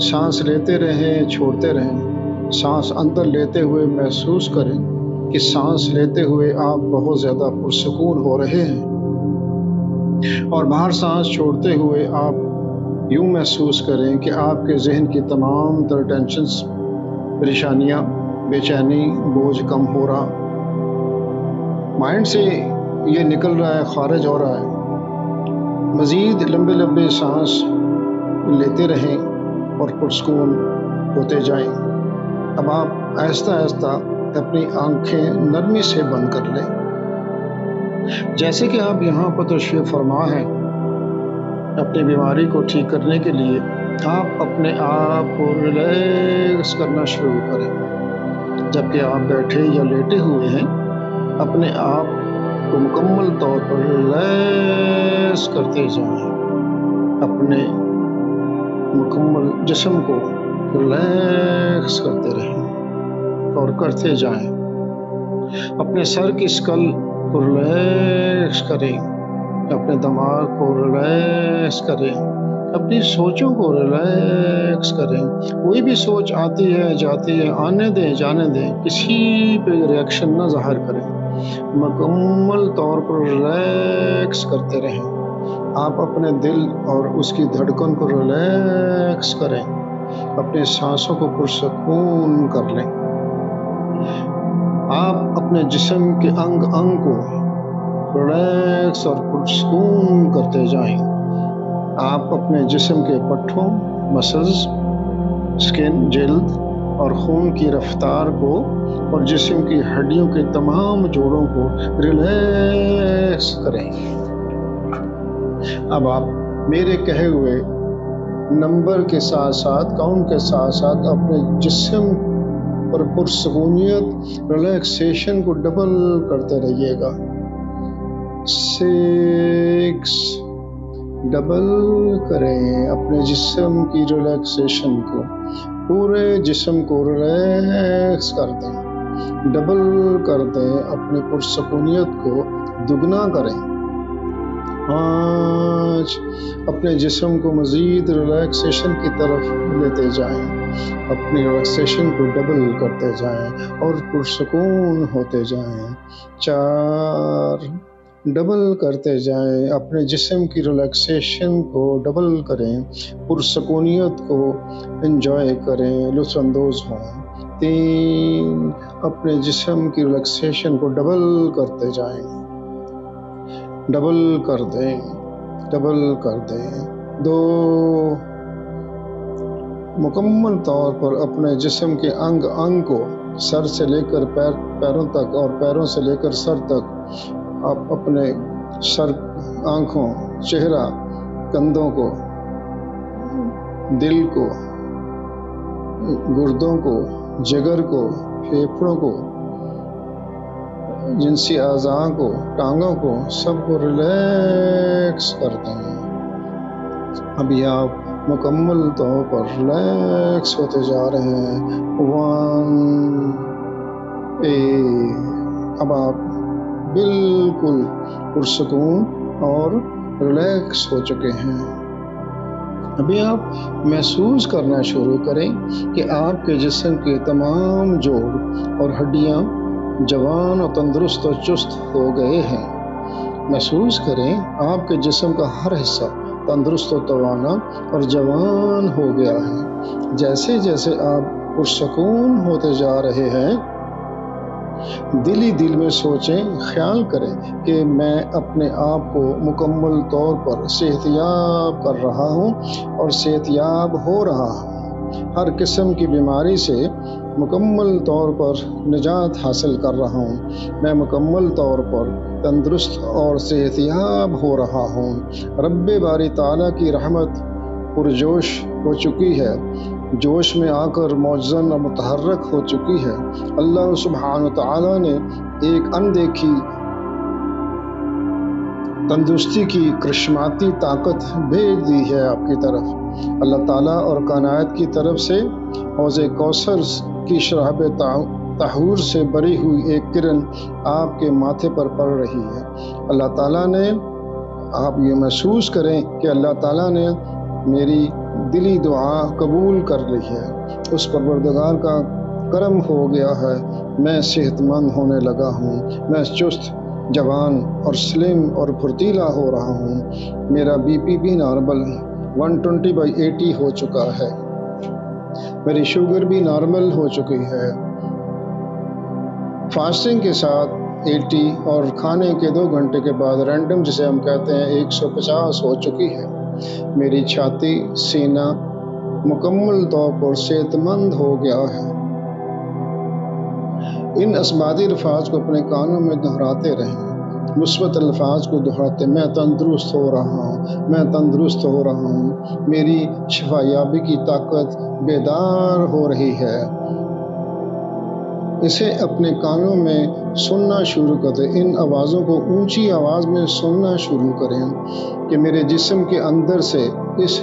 سانس لیتے رہیں چھوڑتے رہیں، سانس اندر لیتے ہوئے محسوس کریں کہ سانس لیتے ہوئے آپ بہت زیادہ پرسکون ہو رہے ہیں، اور باہر سانس چھوڑتے ہوئے آپ یوں محسوس کریں کہ آپ کے ذہن کی تمام تر ٹینشنز، پریشانیاں، بے چینی، بوجھ کم ہو رہا، مائنڈ سے یہ نکل رہا ہے، خارج ہو رہا ہے۔ مزید لمبے لمبے سانس لیتے رہیں اور پرسکون ہوتے جائیں۔ اب آپ آہستہ آہستہ اپنی آنکھیں نرمی سے بند کر لیں، جیسے کہ آپ یہاں پر تشریف فرما ہیں۔ اپنی بیماری کو ٹھیک کرنے کے لیے آپ اپنے آپ کو ریلیکس کرنا شروع کریں۔ جبکہ آپ بیٹھے یا لیٹے ہوئے ہیں، اپنے آپ کو مکمل طور پر ریلیکس کرتے جائیں، اپنے مکمل جسم کو ریلیکس کرتے رہیں اور کرتے جائیں۔ اپنے سر کی اسکل کو ریلیکس کریں، اپنے دماغ کو ریلیکس کریں، اپنی سوچوں کو ریلیکس کریں۔ کوئی بھی سوچ آتی ہے جاتی ہے، آنے دیں جانے دیں، کسی پہ ریئیکشن نہ ظاہر کریں، مکمل طور پر ریلیکس کرتے رہیں۔ آپ اپنے دل اور اس کی دھڑکن کو ریلیکس کریں، اپنے سانسوں کو پرسکون کر لیں۔ آپ اپنے جسم کے انگ انگ کو ریلیکس اور پرسکون کرتے جائیں۔ آپ اپنے جسم کے پٹھوں، مسلز، سکن، جلد اور خون کی رفتار کو اور جسم کی ہڈیوں کے تمام جوڑوں کو ریلیکس کریں۔ اب آپ میرے کہے ہوئے نمبر کے ساتھ ساتھ، کاؤنٹ کے ساتھ ساتھ اپنے جسم پر پرسکونیت، ریلیکسیشن کو ڈبل کرتے رہیے گا۔ 6 ڈبل کریں اپنے جسم کی ریلیکسیشن کو، پورے جسم کو ریلیکس کر دیں، ڈبل کر دیں، اپنی پرسکونیت کو دگنا کریں۔ 5 اپنے جسم کو مزید ریلیکسیشن کی طرف لیتے جائیں، اپنی ریلیکسیشن کو ڈبل کرتے جائیں اور پرسکون ہوتے جائیں۔ 4 ڈبل کرتے جائیں، اپنے جسم کی ریلیکسیشن کو ڈبل کریں، پرسکونیت کو انجوائے کریں، لطف اندوز ہوں۔ 3 اپنے جسم کی ریلیکسیشن کو ڈبل کرتے جائیں، ڈبل کر دیں، ڈبل کر دیں۔ 2 مکمل طور پر اپنے جسم کے انگ انگ کو، سر سے لے کر پیروں تک اور پیروں سے لے کر سر تک، آپ اپنے سر، آنکھوں، چہرہ، کندھوں کو، دل کو، گردوں کو، جگر کو، پھیپھڑوں کو، جنسی اعضاء کو، ٹانگوں کو، سب کو ریلیکس کر دیں۔ ابھی آپ مکمل طور پر ریلیکس ہوتے جا رہے ہیں۔ 1 اب آپ بالکل پرسکون اور ریلیکس ہو چکے ہیں۔ ابھی آپ محسوس کرنا شروع کریں کہ آپ کے جسم کے تمام جوڑ اور ہڈیاں جوان اور تندرست اور چست ہو گئے ہیں۔ محسوس کریں آپ کے جسم کا ہر حصہ تندرست و توانا اور جوان ہو گیا ہے۔ جیسے جیسے آپ پرسکون ہوتے جا رہے ہیں، دل ہی دل میں سوچیں، خیال کریں کہ میں اپنے آپ کو مکمل طور پر صحت یاب کر رہا ہوں اور صحت یاب ہو رہا ہوں۔ ہر قسم کی بیماری سے مکمل طور پر نجات حاصل کر رہا ہوں۔ میں مکمل طور پر تندرست اور صحت یاب ہو رہا ہوں۔ رب باری تعالیٰ کی رحمت پرجوش ہو چکی ہے، جوش میں آ کر معجزن اور متحرک ہو چکی ہے۔ اللہ سبحانہ تعالیٰ نے ایک اندیکھی تندرستی کی کرشماتی طاقت بھیج دی ہے آپ کی طرف۔ اللہ تعالیٰ اور کائنات کی طرف سے حوض کوثر کی شراب طہور سے بری ہوئی ایک کرن آپ کے ماتھے پر پڑ رہی ہے۔ اللہ تعالیٰ نے، آپ یہ محسوس کریں کہ اللہ تعالیٰ نے میری دلی دعا قبول کر لی ہے، اس پروردگار کا کرم ہو گیا ہے، میں صحت مند ہونے لگا ہوں، میں چست، جوان اور سلم اور پھرتیلا ہو رہا ہوں، میرا بی پی بھی نارمل 120/80 ہو چکا ہے، میری شوگر بھی نارمل ہو چکی ہے، فاسٹنگ کے ساتھ 80 اور کھانے کے 2 گھنٹے کے بعد رینڈم جسے ہم کہتے ہیں 150 ہو چکی ہے، میری چھاتی، سینہ مکمل طور پر صحت مند ہو گیا ہے۔ ان اسباتی الفاظ کو اپنے کانوں میں دہراتے رہیں، مثبت الفاظ کو دہراتے، میں تندرست ہو رہا ہوں، میں تندرست ہو رہا ہوں، میری شفا یابی کی طاقت بیدار ہو رہی ہے۔ اسے اپنے کانوں میں سننا شروع کر دیں، ان آوازوں کو اونچی آواز میں سننا شروع کریں کہ میرے جسم کے اندر سے اس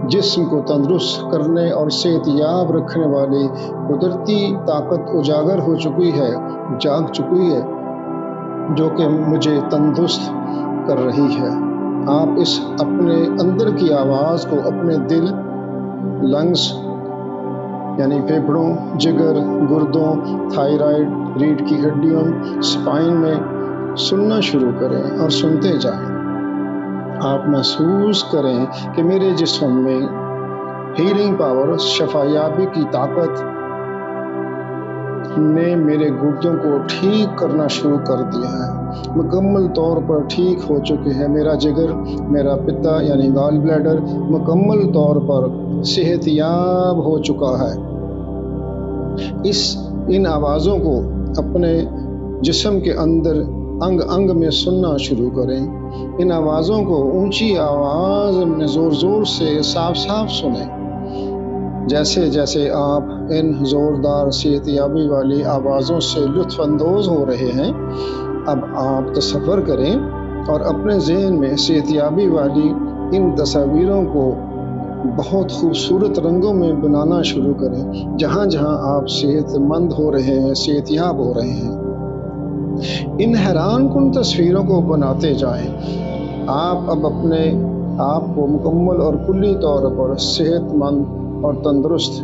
جسم کو تندرست کرنے اور صحت یاب رکھنے والی قدرتی طاقت اجاگر ہو چکی ہے، جاگ چکی ہے، جو کہ مجھے تندرست کر رہی ہے۔ آپ اس اپنے اندر کی آواز کو اپنے دل، لنگز یعنی پھیپھڑوں، جگر، گردوں، تھائرائیڈ، ریڑھ کی ہڈیوں، سپائن میں سننا شروع کریں اور سنتے جائیں۔ آپ محسوس کریں کہ میرے جسم میں ہیلنگ پاور، شفا یابی کی طاقت نے میرے گردوں کو ٹھیک کرنا شروع کر دیا ہے، مکمل طور پر ٹھیک ہو چکے ہیں، میرا جگر، میرا پتا یعنی گال بلیڈر مکمل طور پر صحت یاب ہو چکا ہے۔ ان آوازوں کو اپنے جسم کے اندر انگ انگ میں سننا شروع کریں، ان آوازوں کو اونچی آواز میں زور زور سے صاف صاف سنیں۔ جیسے جیسے آپ ان زوردار صحت یابی والی آوازوں سے لطف اندوز ہو رہے ہیں، اب آپ تصور کریں اور اپنے ذہن میں صحت یابی والی ان تصاویروں کو بہت خوبصورت رنگوں میں بنانا شروع کریں، جہاں جہاں آپ صحت مند ہو رہے ہیں، صحت یاب ہو رہے ہیں۔ ان حیران کن تصویروں کو بناتے جائیں، آپ اب اپنے آپ کو مکمل اور کلی طور پر صحت مند اور تندرست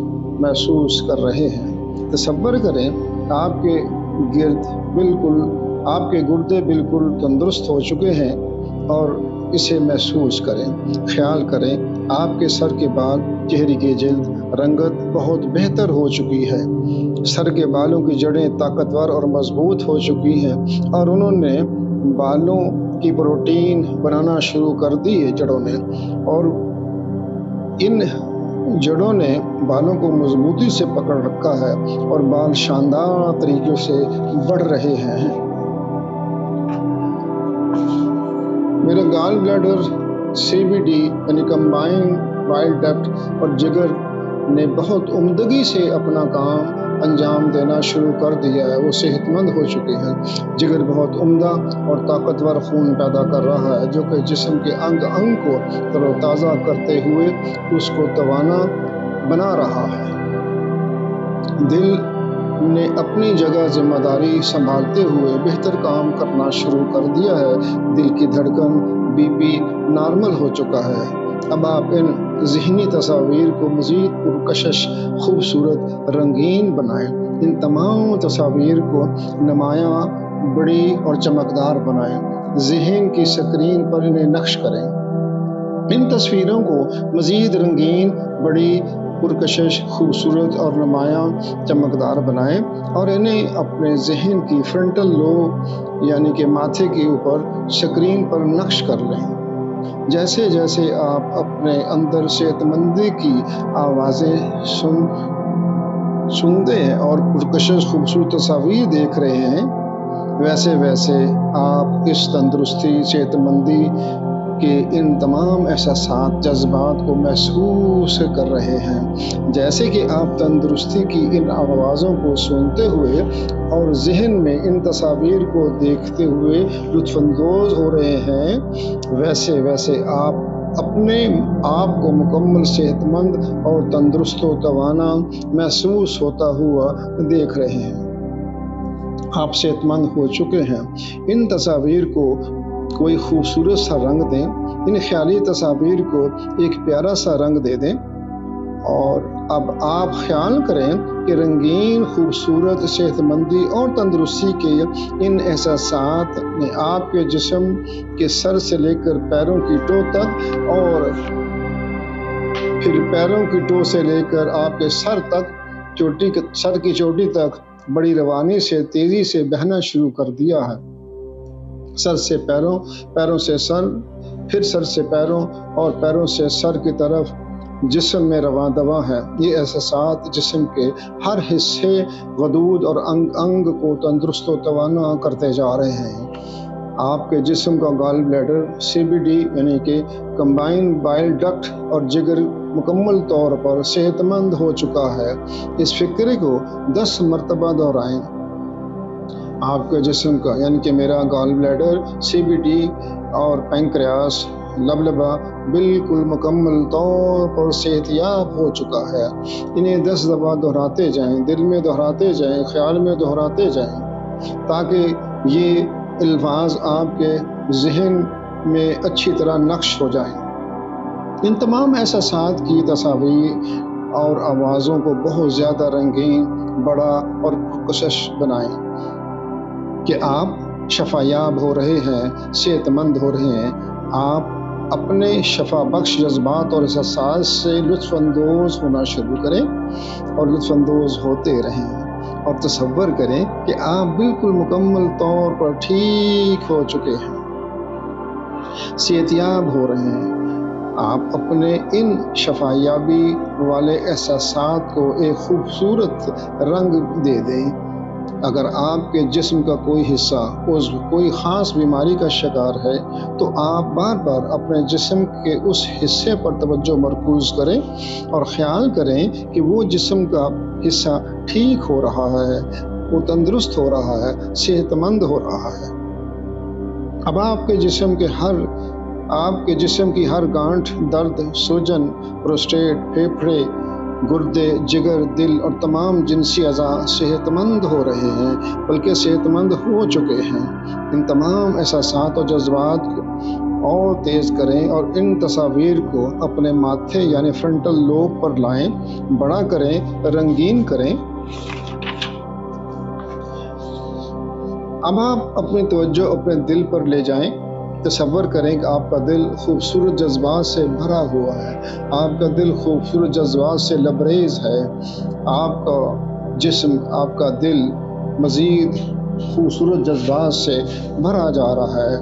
محسوس کر رہے ہیں۔ تصور کریں آپ کے گردے بالکل تندرست ہو چکے ہیں اور اسے محسوس کریں۔ خیال کریں آپ کے سر کے بال، چہرے کی جلد رنگت بہت بہتر ہو چکی ہے، سر کے بالوں کی جڑیں طاقتور اور مضبوط ہو چکی ہیں اور انہوں نے بالوں کی پروٹین بنانا شروع کر دی ہے جڑوں نے، اور ان جڑوں نے بالوں کو مضبوطی سے پکڑ رکھا ہے اور بال شاندار طریقے سے بڑھ رہے ہیں۔ میرے گال بلیڈر، CBD یعنی کمبائن بائل ڈکٹ اور جگر نے بہت عمدگی سے اپنا کام انجام دینا شروع کر دیا ہے، وہ صحت مند ہو چکے ہیں۔ جگر بہت عمدہ اور طاقتور خون پیدا کر رہا ہے، جو کہ جسم کے انگ انگ کو تر و تازہ کرتے ہوئے اس کو توانا بنا رہا ہے۔ دل نے اپنی جگہ ذمہ داری سنبھالتے ہوئے بہتر کام کرنا شروع کر دیا ہے، دل کی دھڑکن، BP نارمل ہو چکا ہے۔ اب آپ ان ذہنی تصاویر کو مزید پرکشش، خوبصورت، رنگین بنائیں، ان تمام تصاویر کو نمایاں، بڑی اور چمکدار بنائیں، ذہن کی اسکرین پر انہیں نقش کریں۔ ان تصویروں کو مزید رنگین، بڑی، پرکشش، خوبصورت اور نمایاں چمکدار بنائیں اور انہیں اپنے ذہن کی فرنٹل لوب یعنی کہ ماتھے کے اوپر اسکرین پر نقش کر لیں۔ جیسے جیسے آپ اپنے اندر صحت مندی کی آوازیں سنتے ہیں اور پرکشش خوبصورت تصاویر دیکھ رہے ہیں، ویسے ویسے آپ اس تندرستی، صحت مندی کے ان تمام احساسات، جذبات کو محسوس کر رہے ہیں۔ جیسے کہ آپ تندرستی کی ان آوازوں کو سنتے ہوئے اور ذہن میں ان تصاویر کو دیکھتے ہوئے لطف اندوز ہو رہے ہیں، ویسے ویسے آپ اپنے آپ کو مکمل صحت مند اور تندرست و توانا محسوس ہوتا ہوا دیکھ رہے ہیں۔ آپ صحت مند ہو چکے ہیں۔ ان تصاویر کو کوئی خوبصورت سا رنگ دیں، ان خیالی تصاویر کو ایک پیارا سا رنگ دے دیں، اور اب آپ خیال کریں کہ رنگین، خوبصورت، صحت مندی اور تندرستی کے ان احساسات نے آپ کے جسم کے سر سے لے کر پیروں کی ٹو تک، اور پھر پیروں کی ٹو سے لے کر آپ کے سر کی چوٹی تک بڑی روانی سے تیزی سے بہنا شروع کر دیا ہے۔ سر سے پیروں، پیروں سے سر، پھر سر سے پیروں اور پیروں سے سر کی طرف جسم میں رواں دواں ہے۔ یہ احساسات جسم کے ہر حصے، غدود اور انگ کو تندرست و توانا کرتے جا رہے ہیں۔ آپ کے جسم کا گال بلیڈر، CBD یعنی کہ کمبائنڈ بائل ڈکٹ اور جگر مکمل طور پر صحت مند ہو چکا ہے۔ اس فکرے کو 10 مرتبہ دہرائیں۔ آپ کے جسم کا یعنی کہ میرا گال بلیڈر، CBD اور پینکریاس، لبلبہ بالکل مکمل طور پر صحت یاب ہو چکا ہے۔ انہیں 10 دفعہ دہراتے جائیں، دل میں دہراتے جائیں، خیال میں دہراتے جائیں، تاکہ یہ الفاظ آپ کے ذہن میں اچھی طرح نقش ہو جائیں۔ ان تمام احساسات کی تصاویر اور آوازوں کو بہت زیادہ رنگین، بڑا اور پرکشش بنائیں کہ آپ شفا یاب ہو رہے ہیں، صحت مند ہو رہے ہیں۔ آپ اپنے شفا بخش جذبات اور احساسات سے لطف اندوز ہونا شروع کریں اور لطف اندوز ہوتے رہیں، اور تصور کریں کہ آپ بالکل مکمل طور پر ٹھیک ہو چکے ہیں، صحت یاب ہو رہے ہیں۔ آپ اپنے ان شفا یابی والے احساسات کو ایک خوبصورت رنگ دے دیں۔ اگر آپ کے جسم کا کوئی حصہ کوئی خاص بیماری کا شکار ہے تو آپ بار بار اپنے جسم کے اس حصے پر توجہ مرکوز کریں اور خیال کریں کہ وہ جسم کا حصہ ٹھیک ہو رہا ہے، وہ تندرست ہو رہا ہے، صحت مند ہو رہا ہے۔ اب آپ کے جسم کی ہر گانٹھ، درد، سوجن، پروسٹیٹ، پھیپھڑے، گردے، جگر، دل اور تمام جنسی اعضاء صحت مند ہو رہے ہیں، بلکہ صحت مند ہو چکے ہیں۔ ان تمام احساسات اور جذبات کو اور تیز کریں اور ان تصاویر کو اپنے ماتھے یعنی فرنٹل لوب پر لائیں، بڑا کریں، رنگین کریں۔ اب آپ اپنی توجہ اپنے دل پر لے جائیں۔ تصور کریں کہ آپ کا دل خوبصورت جذبات سے بھرا ہوا ہے، آپ کا دل خوبصورت جذبات سے لبریز ہے، آپ کا جسم، آپ کا دل مزید خوبصورت جذبات سے بھرا جا رہا ہے۔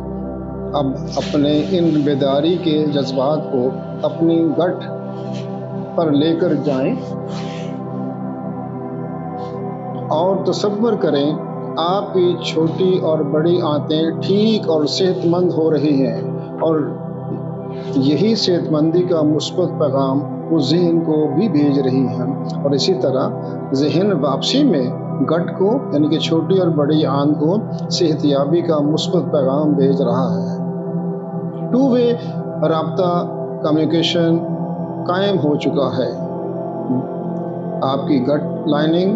اب اپنے ان بیداری کے جذبات کو اپنی گٹ پر لے کر جائیں اور تصور کریں آپ کی چھوٹی اور بڑی آنتیں ٹھیک اور صحت مند ہو رہی ہیں، اور یہی صحت مندی کا مثبت پیغام اس ذہن کو بھی بھیج رہی ہیں، اور اسی طرح ذہن واپسی میں گٹ کو یعنی کہ چھوٹی اور بڑی آنت کو صحت یابی کا مثبت پیغام بھیج رہا ہے۔ 2 وے رابطہ، کمیونیکیشن قائم ہو چکا ہے۔ آپ کی گٹ لائننگ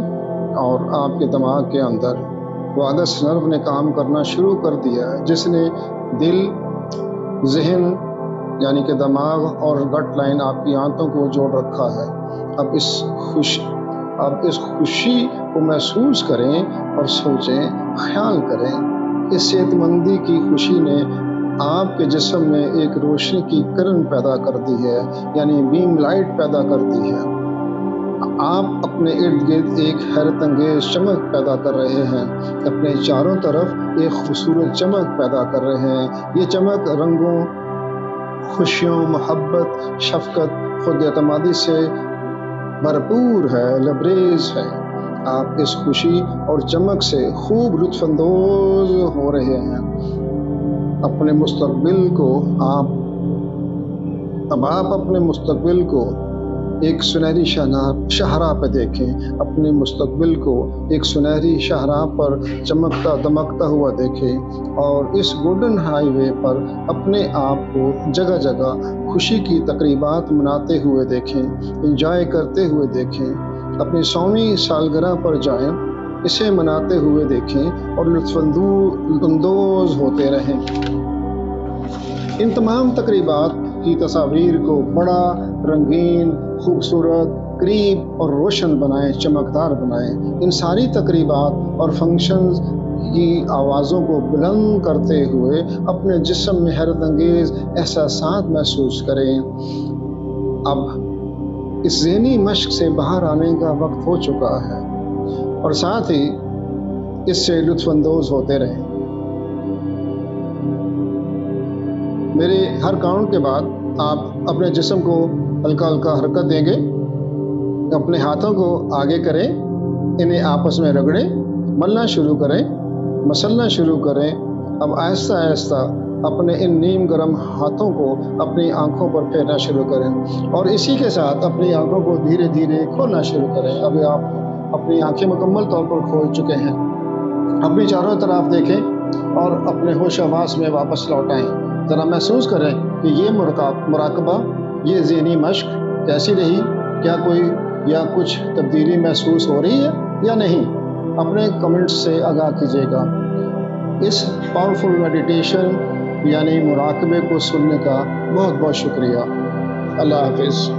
اور آپ کے دماغ کے اندر واگس نرو نے کام کرنا شروع کر دیا ہے، جس نے دل، ذہن یعنی کہ دماغ اور گٹ لائن آپ کی آنتوں کو جوڑ رکھا ہے۔ اب اس خوشی کو محسوس کریں اور سوچیں، خیال کریں۔ اس صحت مندی کی خوشی نے آپ کے جسم میں ایک روشنی کی کرن پیدا کر دی ہے، یعنی بیم لائٹ پیدا کر دی ہے۔ آپ اپنے ارد گرد ایک حیرت انگیز چمک پیدا کر رہے ہیں، اپنے چاروں طرف ایک خوبصورت چمک پیدا کر رہے ہیں۔ یہ چمک رنگوں، خوشیوں، محبت، شفقت، خود اعتمادی سے بھرپور ہے، لبریز ہے۔ آپ اس خوشی اور چمک سے خوب لطف اندوز ہو رہے ہیں۔ اپنے مستقبل کو ایک سنہری شاہراہ پہ دیکھیں، اپنے مستقبل کو ایک سنہری شاہراہ پر چمکتا دمکتا ہوا دیکھیں، اور اس گولڈن ہائی وے پر اپنے آپ کو جگہ جگہ خوشی کی تقریبات مناتے ہوئے دیکھیں، انجوائے کرتے ہوئے دیکھیں۔ اپنی 100ویں سالگرہ پر جائیں، اسے مناتے ہوئے دیکھیں اور لطف اندوز ہوتے رہیں۔ ان تمام تقریبات کی تصاویر کو بڑا رنگین، خوبصورت، قریب اور روشن بنائیں، چمکدار بنائیں۔ ان ساری تقریبات اور فنکشنز کی آوازوں کو بلند کرتے ہوئے اپنے جسم میں حیرت انگیز احساسات محسوس کریں۔ اب اس ذہنی مشق سے باہر آنے کا وقت ہو چکا ہے اور ساتھ ہی اس سے لطف اندوز ہوتے رہیں۔ میرے ہر کاؤنٹ کے بعد آپ اپنے جسم کو ہلکا ہلکا حرکت دیں گے، اپنے ہاتھوں کو آگے کریں، انہیں آپس میں رگڑیں، ملنا شروع کریں، مسلنا شروع کریں۔ اب آہستہ آہستہ اپنے ان نیم گرم ہاتھوں کو اپنی آنکھوں پر پھیرنا شروع کریں اور اسی کے ساتھ اپنی آنکھوں کو دھیرے دھیرے کھولنا شروع کریں۔ ابھی آپ اپنی آنکھیں مکمل طور پر کھول چکے ہیں۔ اپنی چاروں طرف دیکھیں اور اپنے ہوش آواز میں واپس لوٹائیں۔ ذرا محسوس کریں کہ یہ مراقبہ، یہ ذہنی مشق کیسی رہی؟ کیا کوئی یا کچھ تبدیلی محسوس ہو رہی ہے یا نہیں؟ اپنے کمنٹس سے آگاہ کیجیے گا۔ اس پاورفل میڈیٹیشن یعنی مراقبے کو سننے کا بہت بہت شکریہ۔ اللہ حافظ۔